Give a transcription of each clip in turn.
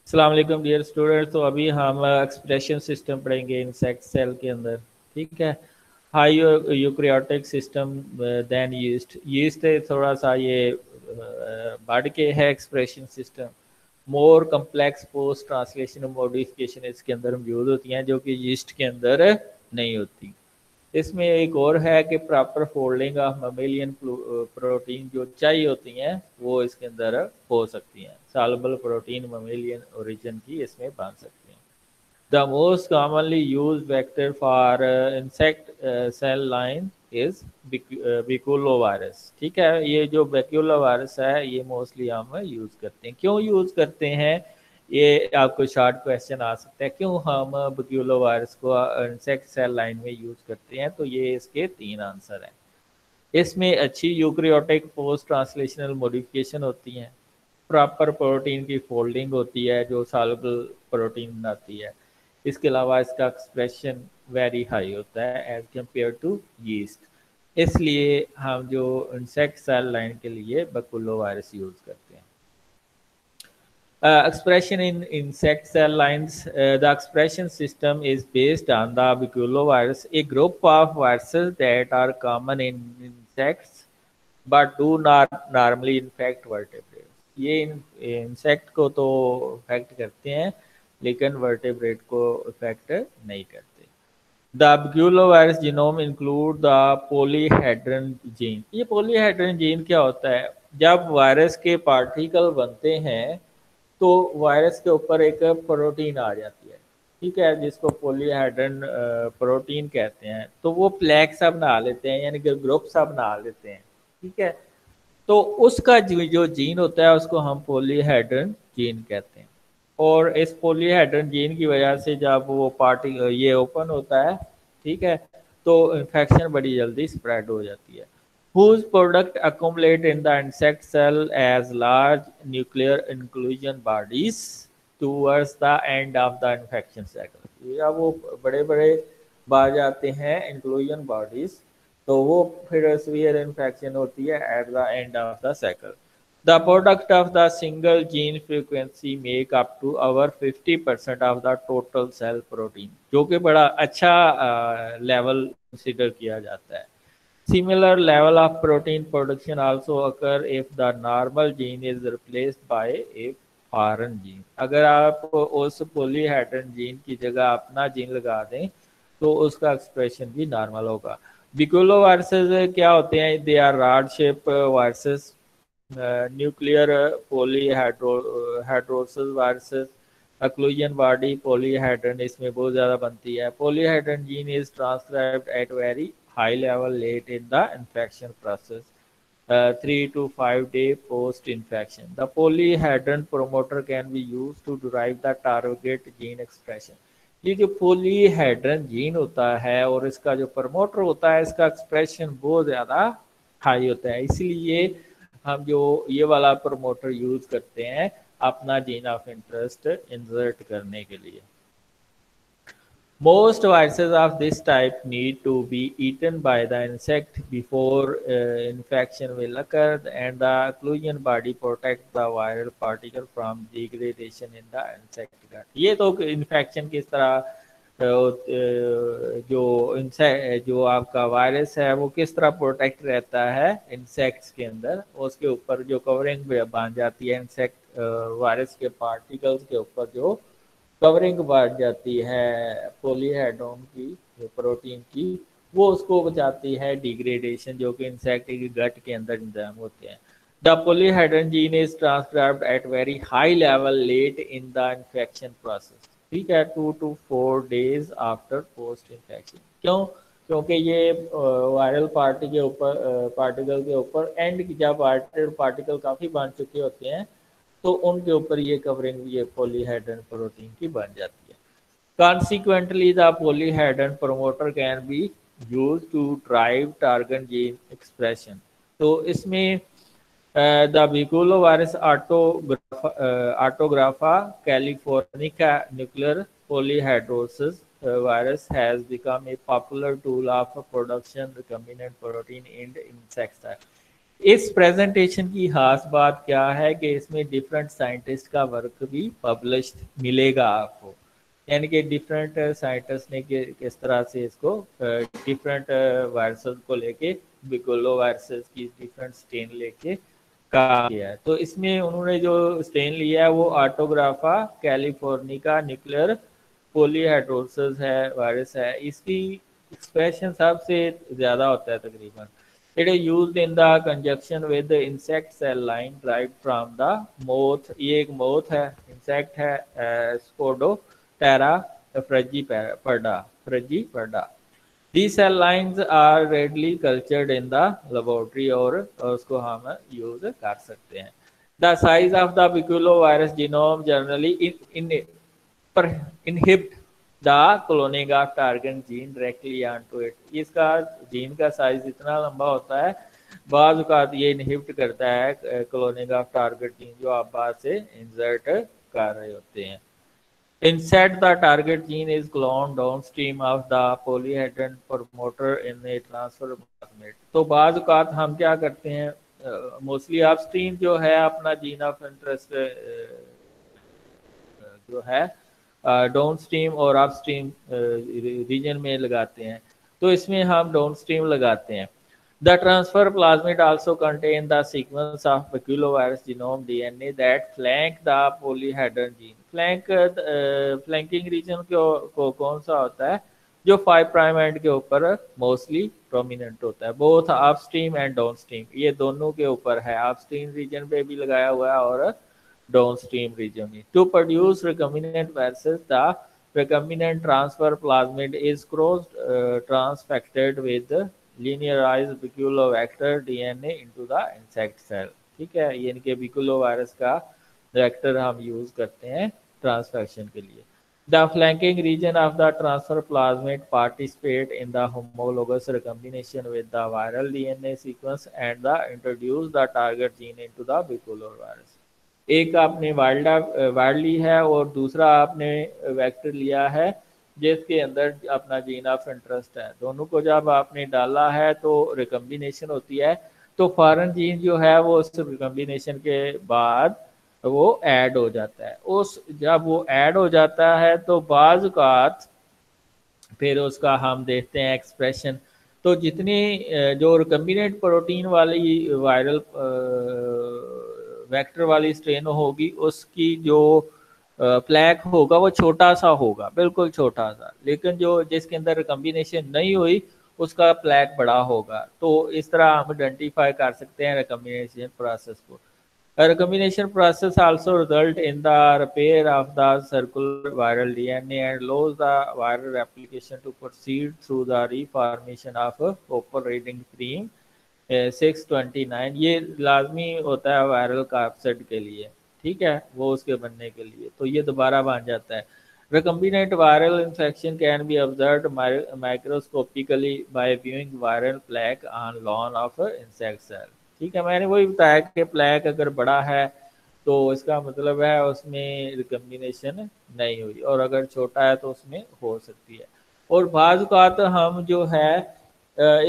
अस्सलाम वालेकुम dear students. तो अभी हम एक्सप्रेशन सिस्टम पढ़ेंगे इंसेक्ट सेल के अंदर। ठीक है। High eukaryotic system then yeast थोड़ा सा ये बढ़ के है expression system. More complex post translation modification इसके अंदर मौजूद होती हैं जो कि यीस्ट के अंदर नहीं होती। इसमें एक और है कि proper folding of mammalian protein जो चाहिए होती हैं वो इसके अंदर हो सकती हैं। सॉल्युबल प्रोटीन ममेलियन ओरिजिन की इसमें बन सकती हैं। The most commonly used vector for insect cell line is baculovirus. ठीक है, ये जो बिकुलो वायरस है ये मोस्टली हम यूज करते हैं। क्यों यूज करते हैं, ये आपको शॉर्ट क्वेश्चन आ सकता है। क्यों हम बिकुलो वायरस को इंसेक्ट सेल लाइन में यूज करते हैं, तो ये इसके 3 आंसर हैं। इसमें अच्छी यूकैरियोटिक पोस्ट ट्रांसलेशनल मॉडिफिकेशन होती हैं, प्रॉपर प्रोटीन की फोल्डिंग होती है जो सॉल्युबल प्रोटीन बनाती है। इसके अलावा इसका एक्सप्रेशन वेरी हाई होता है एज कम्पेयर टू यीस्ट। इसलिए हम जो इंसेक्ट सेल लाइन के लिए बकुलो वायरस यूज करते हैं। Expression in insect cell lines. The expression system is based on the baculovirus, a group of viruses that are common in insects but do not normally infect vertebrates. ये insect को तो effect करते हैं लेकिन vertebrate को effect नहीं करते। The baculovirus genome include the polyhedron gene। ये polyhedron gene क्या होता है, जब वायरस के पार्टिकल बनते हैं तो वायरस के ऊपर एक प्रोटीन आ जाती है। ठीक है, जिसको पॉलीहाइड्रन प्रोटीन कहते हैं। तो वो प्लेग सा बना लेते हैं, यानी कि ग्रुप सा बना लेते हैं। ठीक है, तो उसका जो जीन होता है उसको हम पॉलीहाइड्रन जीन कहते हैं। और इस पॉलीहाइड्रन जीन की वजह से जब वो पार्टी ये ओपन होता है, ठीक है, तो इन्फेक्शन बड़ी जल्दी स्प्रेड हो जाती है। Whose product accumulate in the insect cell as large nuclear inclusion bodies towards the end of the infection cycle। या वो बड़े बड़े बाहर जाते हैं इंक्लूजन बॉडीज, तो वो फिर सीवियर इन्फेक्शन होती है at the end of the cycle. The product of the single gene frequency make up to over 50% of the total cell protein, जो कि बड़ा अच्छा लेवल कंसिडर किया जाता है। Similar level of protein production also occur if the normal gene is replaced by a foreign gene। अगर आप उस पॉलीहाइड्रन जीन की जगह अपना जीन लगा दें तो उसका एक्सप्रेशन भी नॉर्मल होगा। बिकुलो वायरसेस क्या होते हैं, they are rod shape viruses, nuclear polyhedrosis viruses, occlusion body polyhedrin इसमें बहुत ज़्यादा बनती है। Polyhedrin gene is transcribed at very high level late in the infection process, 3 to 5 day post infection। The polyhedron promoter can be used to derive the target gene expression। ये जो polyhedron gene होता है और इसका जो promoter होता है इसका एक्सप्रेशन बहुत ज़्यादा हाई होता है, इसलिए हम जो ये वाला प्रमोटर यूज करते हैं अपना जीन ऑफ इंटरेस्ट इंसर्ट करने के लिए। Most viruses of this type need to be eaten by the insect before infection will occur, and the occlusion body protects the viral particle from degradation in the insect gut। ये तो infection किस तरह जो आपका virus है वो किस तरह प्रोटेक्ट रहता है इंसेक्ट्स के अंदर, उसके ऊपर जो कवरिंग बन जाती है इंसेक्ट वायरस के पार्टिकल्स के ऊपर जो कवरिंग बढ़ जाती है पॉलीहाइड्रोन की जो प्रोटीन की, वो उसको बचाती है डिग्रेडेशन जो कि इंसेक्ट के गट के अंदर इंजाम होते हैं। The polyhedrin gene is transcribed at very high level late in the infection process. ठीक है, 2 to 4 days after post infection. क्यों? क्योंकि ये वायरल पार्टिकल के ऊपर एंड जब वायरल पार्टिकल काफ़ी बन चुके होते हैं तो उनके ऊपर ये कवरिंग ये पॉलीहाइड्रोन प्रोटीन की बन जाती है। Consequently, the polyhedron promoter can be used to drive target gene expression। तो इसमें the baculovirus autographa californica nuclear polyhydrosis virus has become a popular tool of production recombinant protein in insects। इस presentation की खास बात क्या है कि इसमें डिफरेंट साइंटिस्ट का वर्क भी पब्लिश्ड मिलेगा आपको, यानी कि डिफरेंट साइंटिस्ट ने किस तरह से इसको डिफरेंट वायरसेस को लेके बिकोलो वायरसेस की डिफरेंट स्ट्रेन लेके काम किया है। तो इसमें उन्होंने जो स्ट्रेन लिया है वो ऑटोग्राफा कैलिफोर्निका न्यूक्लियर पॉलीहाइड्रोसिस है वायरस है। इसकी एक्सप्रेशन सबसे ज़्यादा होता है तकरीबन। It is used in the conjunction with insect cell line drive from the moth. ये एक मोथ है, इंसेक्ट है, स्पोडोटेरा फ्रजीपर्डा। These cell lines are readily cultured in the laboratory और उसको हम यूज कर सकते हैं। The size of the baculovirus genome generally inhibit the cloning of target gene directly onto it। इसका जीन का साइज इतना लंबा होता है, बाज़ औक़ात ये इनहिबिट करता है क्लोनिंग ऑफ टारगेट जीन जो आप बाद से इंसर्ट कर रहे होते हैं। Instead, the target gene is cloned downstream of the polyhedron promoter in a transfer plasmid। तो बाज़ औक़ात हम क्या करते हैं, मोस्टली अपस्ट्रीम जो है अपना जीन ऑफ इंटरेस्ट जो है डाउनस्ट्रीम और अपस्ट्रीम रीजन में लगाते हैं। तो इसमें हम डाउनस्ट्रीम लगाते हैं। The transfer plasmid also contain the sequence of baculovirus genome DNA that flank the polyhedron gene। Flanking region को कौन सा होता है, जो 5 प्राइम एंड के ऊपर मोस्टली प्रोमिनेंट होता है, बोथ अपस्ट्रीम एंड डाउनस्ट्रीम, ये दोनों के ऊपर है, अपस्ट्रीम रीजन पे भी लगाया हुआ है और डाउनस्ट्रीम रीजन में। To produce recombinant viruses the recombinant transfer plasmid is cross transfected with linearized baculovector DNA into the insect cell। ठीक है, यानी कि बिकुलोवायरस का वेक्टर हम यूज करते हैं ट्रांसफेक्शन के लिए। The flanking region of the transfer plasmid participate in the homologous recombination with the viral DNA sequence and the introduce the target gene into the biculovirus। एक आपने वाइल्ड ली है और दूसरा आपने वेक्टर लिया है जिसके अंदर अपना जीन ऑफ इंटरेस्ट है। दोनों को जब आपने डाला है तो रिकम्बिनेशन होती है, तो फॉरेन जीन जो है वो उस रिकम्बिनेशन के बाद वो ऐड हो जाता है। उस जब वो ऐड हो जाता है तो बाज़ औक़ात फिर उसका हम देखते हैं एक्सप्रेशन। तो जितनी जो रिकम्बिनेंट प्रोटीन वाली वायरल वेक्टर वाली स्ट्रेन होगी उसकी जो प्लैक होगा वो छोटा सा होगा, बिल्कुल छोटा सा, लेकिन जो जिसके अंदर रिकम्बिनेशन नहीं हुई उसका प्लैक बड़ा होगा। तो इस तरह हम आइडेंटिफाई कर सकते हैं रिकम्बिनेशन प्रोसेस को। Recombination process also result in the repair of the circular viral DNA and allows the viral replication to proceed through the reformation of copper reading cream 629। ये लाजमी होता है वायरल कैप्सिड के लिए, ठीक है, वो उसके बनने के लिए, तो ये दोबारा बन जाता है। Recombinant viral infection can be observed microscopically by viewing viral plaque on lawn of insect cell। ठीक है, मैंने वही बताया कि प्लैक अगर बड़ा है तो इसका मतलब है उसमें रिकम्बिनेशन नहीं हुई, और अगर छोटा है तो उसमें हो सकती है। और बाज़ औक़ात हम जो है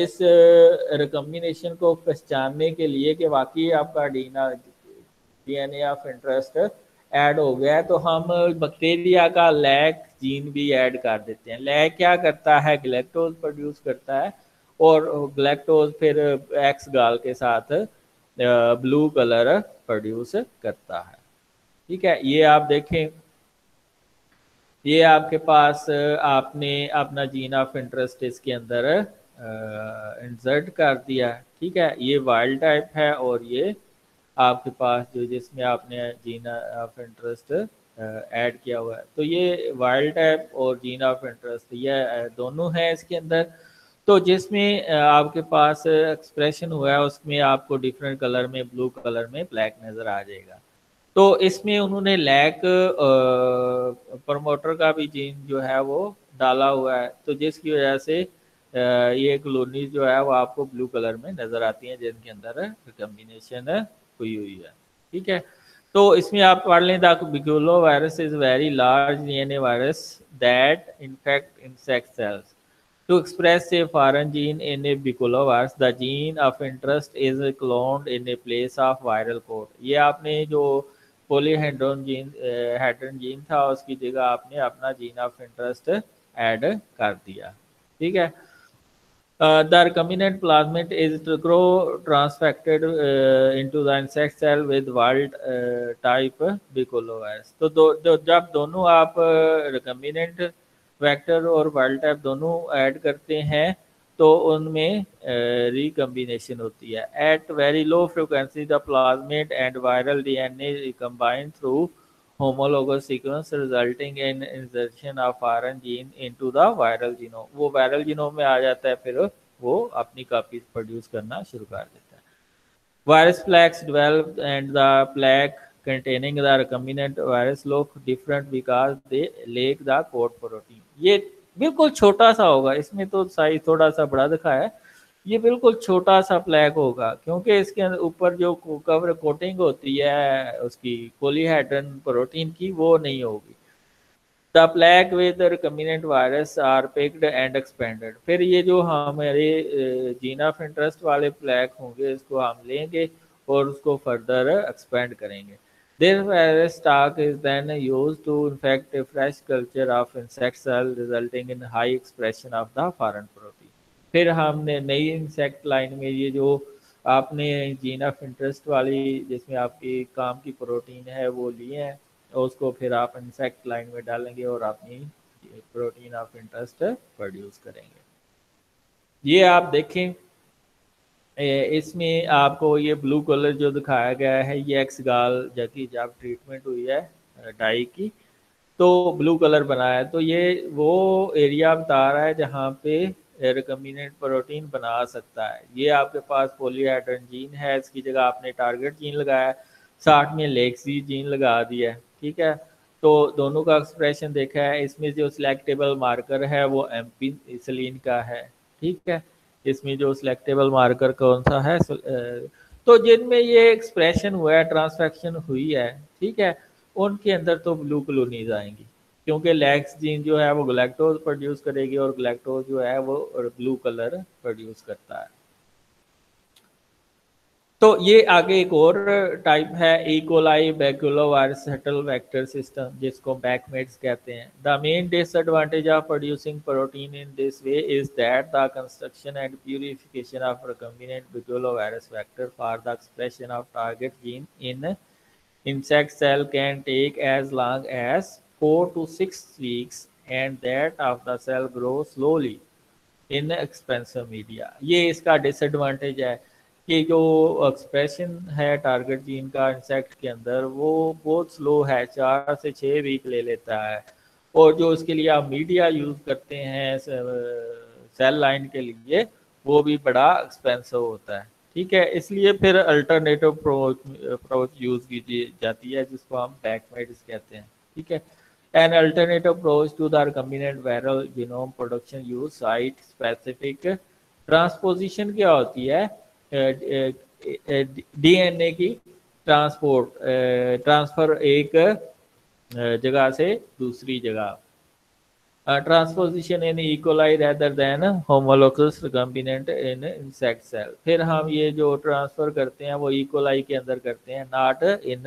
इस रिकम्बिनेशन को पहचानने के लिए कि वाकई आपका DNA ऑफ इंटरेस्ट ऐड हो गया है, तो हम बैक्टीरिया का लैक जीन भी ऐड कर देते हैं। लैक क्या करता है, ग्लैक्टोज प्रोड्यूस करता है और ग्लैक्टोज फिर एक्स गाल के साथ ब्लू कलर प्रोड्यूस करता है। ठीक है, ये आप देखें, ये आपके पास आपने अपना जीन ऑफ इंटरेस्ट इसके अंदर इंसर्ट कर दिया। ठीक है, ये वाइल्ड टाइप है और ये आपके पास जो जिसमें आपने जीन ऑफ इंटरेस्ट ऐड किया हुआ है, तो ये वाइल्ड टाइप और जीन ऑफ इंटरेस्ट ये दोनों हैं इसके अंदर। तो जिसमें आपके पास एक्सप्रेशन हुआ है उसमें आपको डिफरेंट कलर में, ब्लू कलर में ब्लैक नज़र आ जाएगा। तो इसमें उन्होंने लैक प्रमोटर का भी जीन जो है वो डाला हुआ है, तो जिसकी वजह से ये कॉलोनीज जो है वो आपको ब्लू कलर में नज़र आती हैं जिनके अंदर रिकम्बिनेशन हुई हुई है। ठीक है, तो इसमें आप पढ़ लें, the baculovirus is very large DNA virus that infect insect cells. To express a foreign gene in a baculovirus, the gene of interest is cloned in a place of viral code. ये आपने जो पोलीहेड्रोन gene hadron gene था उसकी जगह आपने अपना gene of interest add कर दिया, ठीक है। The recombinant plasmid is to grow transfected into the insect cell with wild type baculovirus. तो जब दोनों आप recombinant vector और wild type दोनों ऐड करते हैं तो उनमें recombination होती है. At very low frequency, the plasmid and viral DNA recombine through homologous sequence resulting in insertion of foreign gene into the viral genome. वो viral genome में आ जाता है, फिर वो अपनी कॉपीज प्रोड्यूस करना शुरू कर देता है. Virus plaques develop and the plaque containing the recombinant virus look different because they lack the code protein. ये बिल्कुल छोटा सा होगा, इसमें तो साइज थोड़ा सा बड़ा दिखाया है, ये बिल्कुल छोटा सा प्लैक होगा क्योंकि इसके ऊपर जो कवर कोटिंग होती है उसकी पोलीहेड्रन प्रोटीन की वो नहीं होगी. The plaque with recombinant virus are picked and expanded. फिर ये जो हमारे जीन ऑफ इंटरेस्ट वाले प्लैक होंगे इसको हम लेंगे और उसको फर्दर एक्सपेंड करेंगे. This virus stock is then used to infect a fresh culture of insect cell resulting in high expression of the foreign protein. फिर हमने नई इंसेक्ट लाइन में ये जो आपने जीन ऑफ इंटरेस्ट वाली जिसमें आपकी काम की प्रोटीन है वो लिए हैं, उसको फिर आप इंसेक्ट लाइन में डालेंगे और अपनी प्रोटीन ऑफ इंटरेस्ट प्रोड्यूस करेंगे. ये आप देखें, इसमें आपको ये ब्लू कलर जो दिखाया गया है ये एक्सगाल की जब ट्रीटमेंट हुई है डाई की तो ब्लू कलर बना है. तो ये वो एरिया बता रहा है जहाँ पे रिकम्बिनेंट प्रोटीन बना सकता है. ये आपके पास पोलीहेड्रन जीन है, इसकी जगह आपने टारगेट जीन लगाया, साथ में लेक्सी जीन लगा दिया है, ठीक है. तो दोनों का एक्सप्रेशन देखा है. इसमें जो सिलेक्टेबल मार्कर है वो एम्पिसिलिन का है, ठीक है. इसमें जो सिलेक्टेबल मार्कर कौन सा है, तो जिनमें ये एक्सप्रेशन हुआ है, ट्रांसफेक्शन हुई है, ठीक है, उनके अंदर तो ब्लू कॉलोनीज आएंगी क्योंकि लैक्स जीन जो है वो ग्लैक्टोज प्रोड्यूस करेगी और ग्लैक्टोज जो है वो ब्लू कलर प्रोड्यूस करता है. तो ये आगे एक और टाइप है E coli baculovirus shuttle vector system जिसको बैकमेट्स कहते हैं. The main disadvantage of producing protein in this way is that the construction and purification of recombinant baculovirus vector for the expression of target gene in insect cell can take as long as 4 to 6 weeks and that of the cell grows slowly in expensive media. ये इसका disadvantage है कि जो expression है target gene का insect के अंदर वो बहुत स्लो है, 4 से 6 वीक ले लेता है. और जो उसके लिए आप मीडिया यूज़ करते हैं सेल लाइन के लिए वो भी बड़ा एक्सपेंसिव होता है, ठीक है. इसलिए फिर अल्टरनेटिव अप्रोच यूज की जाती है जिसको हम बैकमेट्स कहते हैं, ठीक है. An alternative approach to the recombinant viral genome production use site specific transposition. क्या होती है, डीएनए की ट्रांसफर एक जगह से दूसरी जगह. Transposition in E coli rather than homologous recombinant in insect cell. फिर हम ये जो ट्रांसफर करते हैं वो इकोलाई के अंदर करते हैं, not in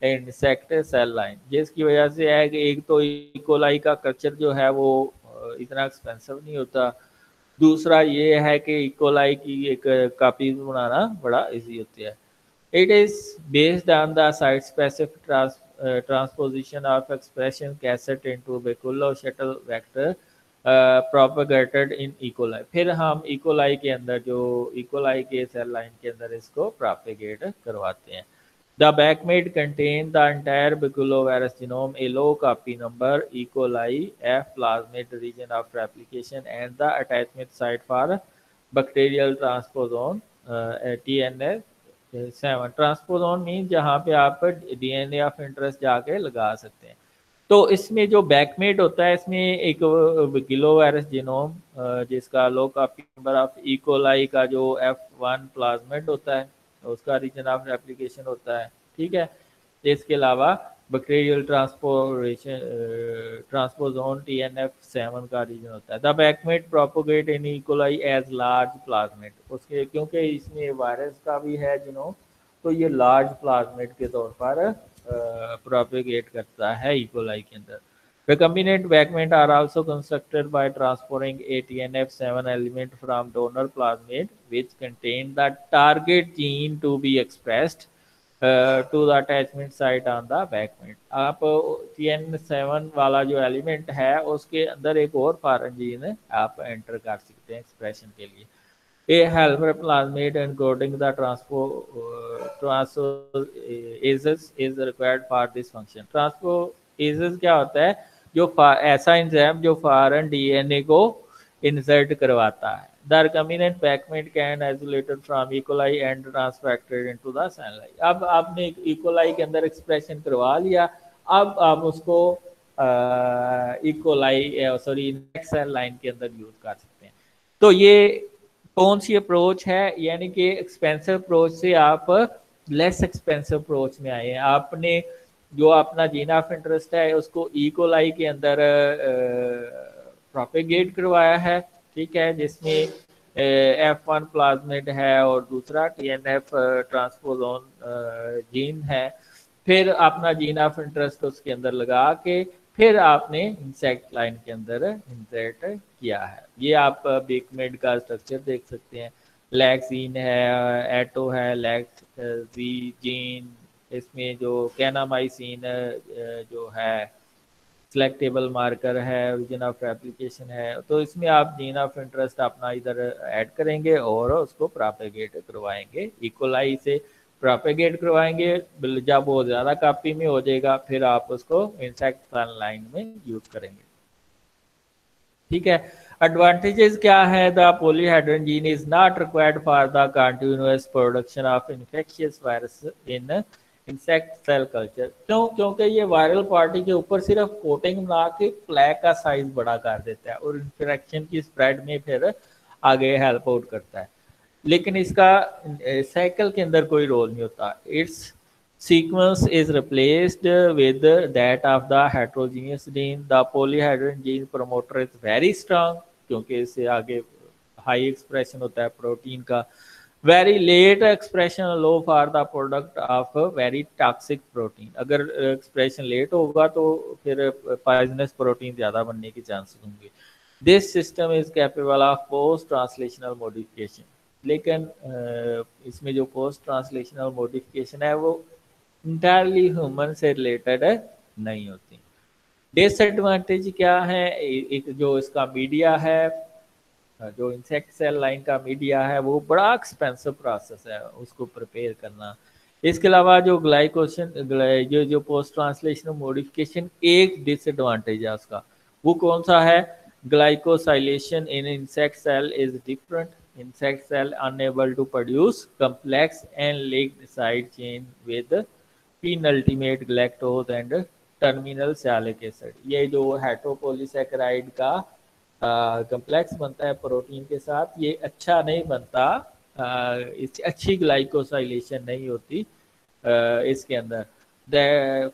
insect cell line. जिसकी वजह से है कि एक तो इकोलाई का कल्चर जो है वो इतना एक्सपेंसिव नहीं होता, दूसरा ये है कि इकोलाई की एक कॉपी बनाना बड़ा इजी होता है. It is based on the site specific transposition of expression cassette into baculo shuttle vector propagated in E. coli. फिर हम E. coli के अंदर जो E. coli के सेल लाइन के अंदर इसको propagate करवाते हैं. The backmate contain the entire baculovirus genome, a low copy number, E. coli, F plasmid region of replication, and the attachment site for bacterial transposon TNS 7. ट्रांसपोजोन mean जहाँ पे आप DNA of interest जाके लगा सकते हैं. तो इसमें जो बैकमेट होता है इसमें एक बैक्यूलोवायरस जीनोम जिसका लो कॉपी नंबर ऑफ इकोलाई का जो F1 प्लाज्मिड होता है उसका रीजन ऑफ रेप्लिकेशन होता है, ठीक है. इसके अलावा बैक्टीरियल ट्रांसपोरेशन ट्रांसपोजोन TNF7 का रीजन होता है। The bacmid propagate in E coli as large plasmid, उसके क्योंकि इसमें वायरस का भी है तो ये लार्ज प्लाज्मेट के तौर पर प्रोपोगेट करता है इकोलाई के अंदर। Recombinant fragments are also constructed by transporting a TNF7 element from donor plasmid, which contain the target gene to be expressed to the attachment site on the backmate। आप TN7 वाला जो element है उसके अंदर एक और फॉरेन जीन आप enter कर सकते हैं एक्सप्रेशन के लिए। A helper plasmid encoding the transpoases is required for this function। Transpoases क्या होता है? जो ऐसा एंजाइम जो फॉरेन DNA को इंसर्ट करवाता है। The recombinant fragment can isolated from E. coli and transfected into the cell line। अब आपने E. coli के अंदर एक्सप्रेशन करवा लिया, अब आप उसको E. coli sorry cell line के अंदर यूज कर सकते हैं। तो ये कौन सी अप्रोच है, यानी कि एक्सपेंसिव अप्रोच से आप लेस एक्सपेंसिव अप्रोच में आए हैं। आपने जो अपना जीन ऑफ इंटरेस्ट है उसको ई कोलाई के अंदर प्रोपेगेट करवाया है, ठीक है, जिसमें F1 प्लाज्मिड है और दूसरा TNF ट्रांसपोजोन जीन है। फिर अपना जीन ऑफ इंटरेस्ट उसके अंदर लगा के फिर आपने इंसेक्ट लाइन के अंदर इंसर्ट किया है। ये आप बेकमेड का स्ट्रक्चर देख सकते हैं। लैक्सीन है, एटो है, लैक्सीजीन, इसमें जो कैनामाइसिन जो है सिलेक्टेबल मार्कर है, रीजन ऑफ एप्लीकेशन है। तो इसमें आप जीन ऑफ इंटरेस्ट अपना इधर ऐड करेंगे और उसको प्रोपेगेट करवाएंगे, इकोलाई से प्रोपेगेट करवाएंगे। जब वो ज़्यादा कापी में हो जाएगा फिर आप उसको इंसेक्ट सेल लाइन में यूज करेंगे, ठीक है। एडवांटेजेस क्या है? The polyhedron gene is not required for the continuous production of infectious virus in insect cell culture. क्यों? क्योंकि ये वायरल पार्टी के ऊपर सिर्फ कोटिंग बना के प्लेग का साइज बड़ा कर देता है और इन्फेक्शन की स्प्रेड में फिर आगे हेल्प आउट करता है, लेकिन इसका साइकिल के अंदर कोई रोल नहीं होता। Its sequence is replaced with that of the heterogeneous gene. The polyhedron gene promoter is very strong, क्योंकि इससे आगे हाई एक्सप्रेशन होता है प्रोटीन का। Very late expression low for the product of very toxic protein. अगर expression late होगा तो फिर पॉइजनस प्रोटीन ज़्यादा बनने के चांसेस होंगे। This system is capable of post translational modification, लेकिन इसमें जो पोस्ट ट्रांसलेशनल मॉडिफिकेशन है वो इंटायरली ह्यूमन से रिलेटेड नहीं होती। डिसएडवांटेज क्या है? एक जो इसका मीडिया है, जो इंसेक्ट सेल लाइन का मीडिया है वो बड़ा एक्सपेंसिव प्रोसेस है उसको प्रिपेयर करना। इसके अलावा जो ग्लाइकोशन जो पोस्ट ट्रांसलेशनल मॉडिफिकेशन एक डिसएडवांटेज है उसका, वो कौन सा है? Glycosylation in insect cell is different. Insect cell unable to produce complex and linked side chain with penultimate galactose and terminal sialic acid। ये जो हेटरोपोलीसैकेराइड का कम्प्लेक्स बनता है प्रोटीन के साथ, ये अच्छा नहीं बनता, इससे अच्छी ग्लाइकोसाइलेशन नहीं होती इसके अंदर।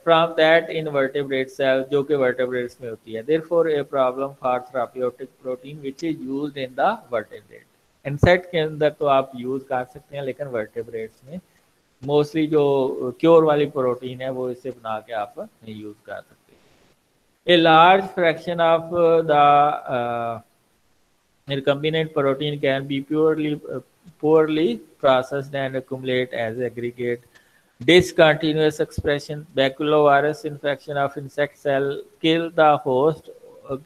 From that in vertebrate cell, जो कि वर्टेब्रेट्स में होती है। Therefore a problem for therapeutic protein which is used in the vertebrate. Insect के अंदर तो आप यूज कर सकते हैं, लेकिन वर्टेब्रेट्स में मोस्टली जो क्योर वाली प्रोटीन है वो इसे बना के आप नहीं यूज कर सकते। A large fraction of the recombinant protein can be poorly processed and accumulate as aggregate। Discontinuous expression, baculovirus infection of insect cell kill the host।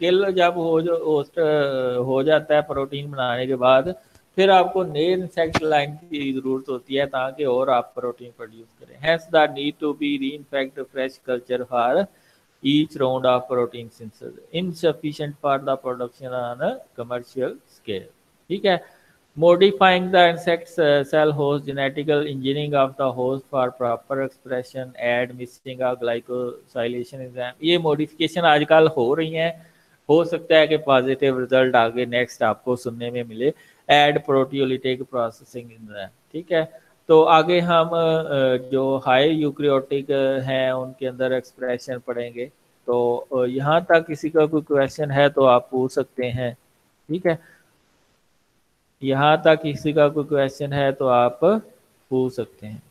किल जब होस्ट हो जाता है प्रोटीन बनाने के बाद, फिर आपको नए इंसेक्ट लाइन की जरूरत होती है ताकि और आप प्रोटीन प्रोड्यूस करें। Hence the need to be reinfect fresh culture for each round of protein synthesis, insufficient for the production on a commercial scale, ठीक है। Modifying the insect cell host, genetical engineering of the host for proper expression, add missing a glycosylation enzyme। ये modification आजकल हो रही हैं, हो सकता है कि पॉजिटिव रिजल्ट आगे नेक्स्ट आपको सुनने में मिले। एड प्रोटियोलिटिक प्रोसेसिंग एंजाइम, ठीक है। तो आगे हम जो हाई यूक्रियोटिक हैं उनके अंदर एक्सप्रेशन पढ़ेंगे। तो यहाँ तक किसी का कोई क्वेश्चन है तो आप पूछ सकते हैं। ठीक है, यहाँ तक किसी का कोई क्वेश्चन है तो आप पूछ सकते हैं।